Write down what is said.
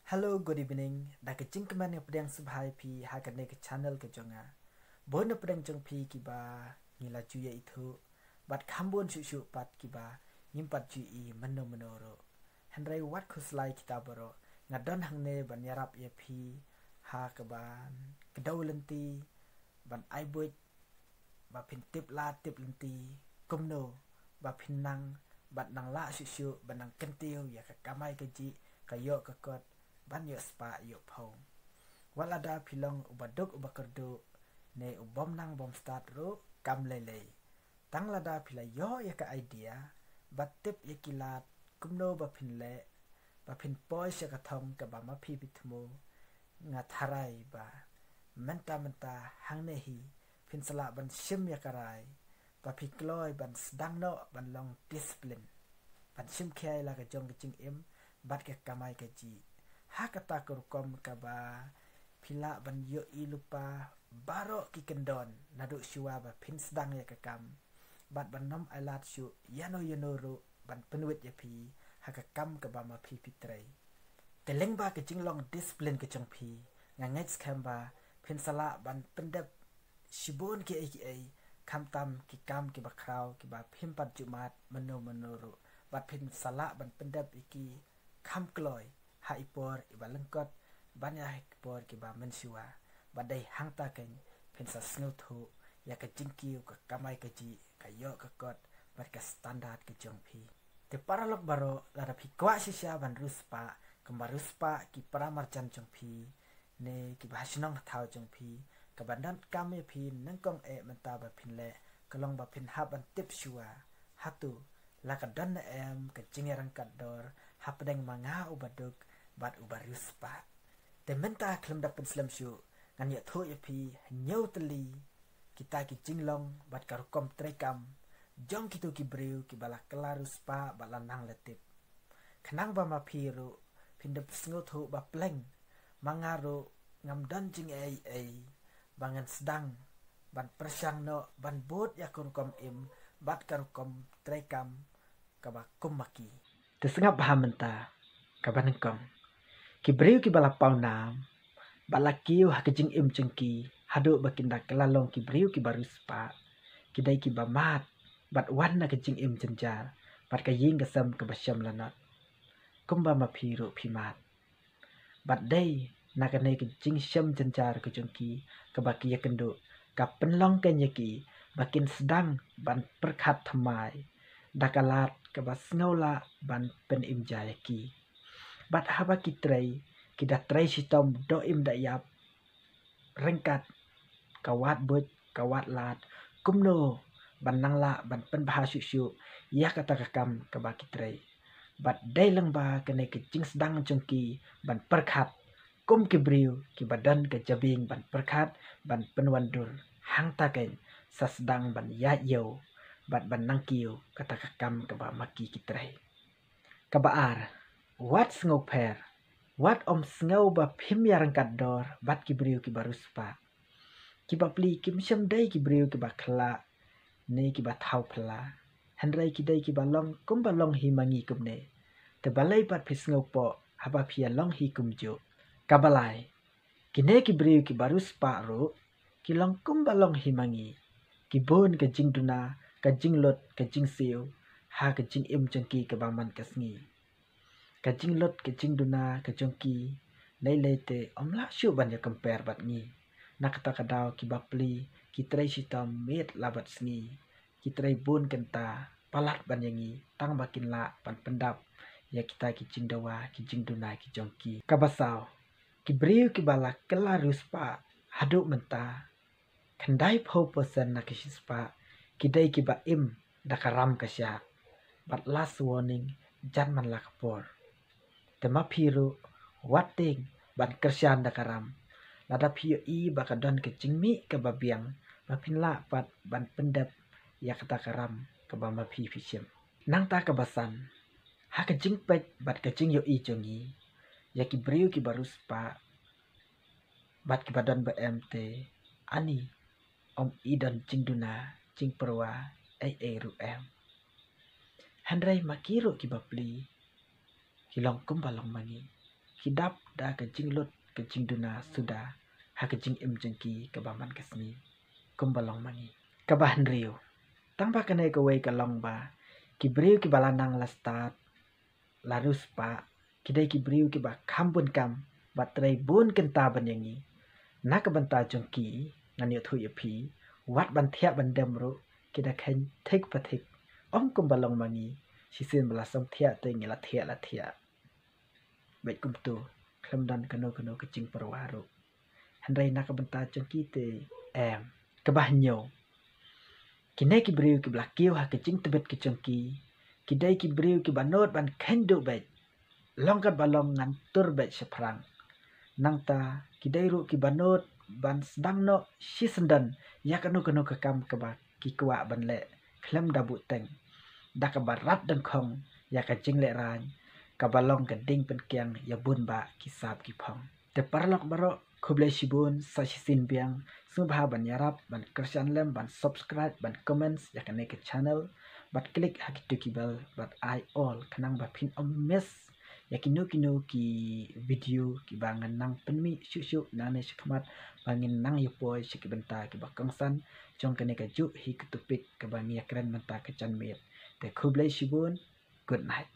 Hello, good evening. Da ke jing keman yang pedang subhai pi ha ke ne ke channel ke jonga. Bon na pedang jong pi ki ba ngila juya itu. Bat kambon shu pat ki ba nyimpat ju I meno menoro. Henry wat kuslai kita baro ngadon hang ne ban yarap ye pi ha ke ban kedau lenti ban ai boy ba pin tip la tip lenti kumno ba pin nang bat nang la shu ban nang kentiu ya ke kamai ke ji kayo ke kot ban yo spa yo phong walada pilong ubaduk ubakerdu ne ubom nang bom start ro kam lele tang lada pila yo ya ka idea bat tip ya kilat kumno ba pinle ba pin poi sya ka thong ka ba ma phi pitmu nga tharai ba menta hang ne hi pin sala ban shim ya karai ba phi kloi ban sdang no ban long discipline ban shim khai la ka jong ka ching im bat ka kamai ka ji ha kata kurkom ka ba pila ban yo I lupa baro ki kendon nadu shua ba pin sdang ya ka kam bat ban nom alat shu yano ru ban penuit ya pi ha ka kam ka ba ma pi pitrei teleng ba ka jinglong discipline ka chang pi nga ngets kamba pin sala ban pendep shibon ki ai kam tam ki kam ki ba kraw ki ba phim pat jumat meno ru bat pin sala ban pendep iki kam kloi ha ipor iba lengkot banya ipor ki ba menshua badai hang ta ken pin sa sneu thu ya ka jingkiu ka kamai ka ji ka yo ka kot bat ka standard ka jong pi te paralok baro la da pi kwa shisha ban ruspa kembar ruspa ki pramar chan jong pi ne ki ba shnong thau jong pi ka bandan kame pi nangkong e menta ba pin le kalong ba pin ha ban tip shua hatu la ka dan em ka jingerang ka dor hapdeng manga ubaduk bat ubarus pa te menta klem da pen slam shu ngan ya tho ya pi nyau teli kita ki jinglong bat karukom trekam jong kitu ki breu ki bala kelarus pa balanang letip kenang ba ma pi ru pindep sngo tho ba pleng mangaro ngam dan jing ai bangan sedang ban persang no ban bot ya karukom im bat karukom trekam kaba kumaki tesengap bahamenta kabanengkong ki breu ki bala pau nam bala kiu ha kejing im cengki hadu bakinda kelalong ki breu ki baru spa kidai ki bamat bat wan na kejing im jenjar bat ka ying kesam ke basyam lanat kumba ma phiru phimat bat dei na ka nei kejing syam jenjar ke jengki ke baki ya kendu ka penlong ke nyeki bakin sedang ban perkhat thamai dakalat ke bas ngola ban pen im jayaki bat haba kitrei kita trei sitom do im da yap rengkat kawat but kawat lat kumno ban nangla ban pen bahasyu syu ya kata kakam ke ba kitrei bat dai lang ba kene ke jing sedang jongki ban perkhat kum ki briu ki badan ke jabing ban perkhat ban penwandur hang taken sa sedang ban ya yo bat ban nangkiu kata kakam ke ba maki kitrei kabaar wat ngoper wat om sngo ba phim yarang kador bat ki briu ki baruspa ki ba pli kim syam dai ki briu ki ba khla ne ki ba thau phla handrai ki dai ki ba long kum ba long hi mangi kum ne te balai bat phis ngo po haba phia long hi kum jo kabalai ki ne ki briu ki baruspa ro ki long kum ba long hi mangi ki bon ka jing duna ka jing lot ka jing siu ha ka jing im jangki ka ba man kasngi ka jing lot ka jing duna ka jongki nei lete omla shu ban ya compare bat ngi nakata kadaw ki bapli ki trai sitam met labat sngi ki trai bon kenta palat ban yangi tang bakin la pan pendap ya kita ki jing dawa ki jing duna ki jongki kabasaw ki briu ki bala kela ruspa hadu menta kandai pho person na ki spa ki dai ki ba im dakaram kasya but last warning janman la kapor tema phiru wating ban kersyan dakaram lada phio I bakadon ke jingmi ke babiang mapinla pat ban pendap ya kata karam ke ba ma phi phishim nang ta ke basan ha ke jing pet bat ke jing yo I jongi ya ki briu ki barus pa bat ki badan ba mt ani om idan jing duna jing perwa ai ru em handrai makiru ki bapli kilong kum balong mangi hidap da kencing lut kencing duna sudah ha kencing jengki kebaman kesni kumbalong mangi kabahan riu tangpa kene kawai kalong ba kibriu ki balanang lastat larus pa kidai kibriu ki ba kampun kam batrai bun kenta banyangi na kabanta jengki ngani thu yapi wat ban thia ban demru kida khen thik pathik kumbalong mangi sisin belasam thia te ngila thia baik kumtu klemdan kano kecing perwaru handai nak benta jengki te kebahnyo kine ki briu ki blakiu ha kecing tebet ke jengki kidai ki briu ki banot ban kendu baik longkat balong ngan tur baik seprang nangta kidai ru ki banot ban sedang no si sendan ya kano kekam keba ki kwa ban le klem dabu teng da kabarat dan khong ya kecing le ran kabalong keding penkiang ya bun ba kisap kipong te parlok baro kublai shibun sa sisin biang subha ban yarap ban kersian lem ban subscribe ban comments ya kane ke channel bat klik hakitu kibel bat I all kanang ba pin mes ya kinu ki video ki bangan nang penmi syu nane shikmat bangin nang yupoi shikibenta ki bakangsan jong kane ka ju hi ketupik ke bangi ya keren menta ke chanmit te kublai shibun good night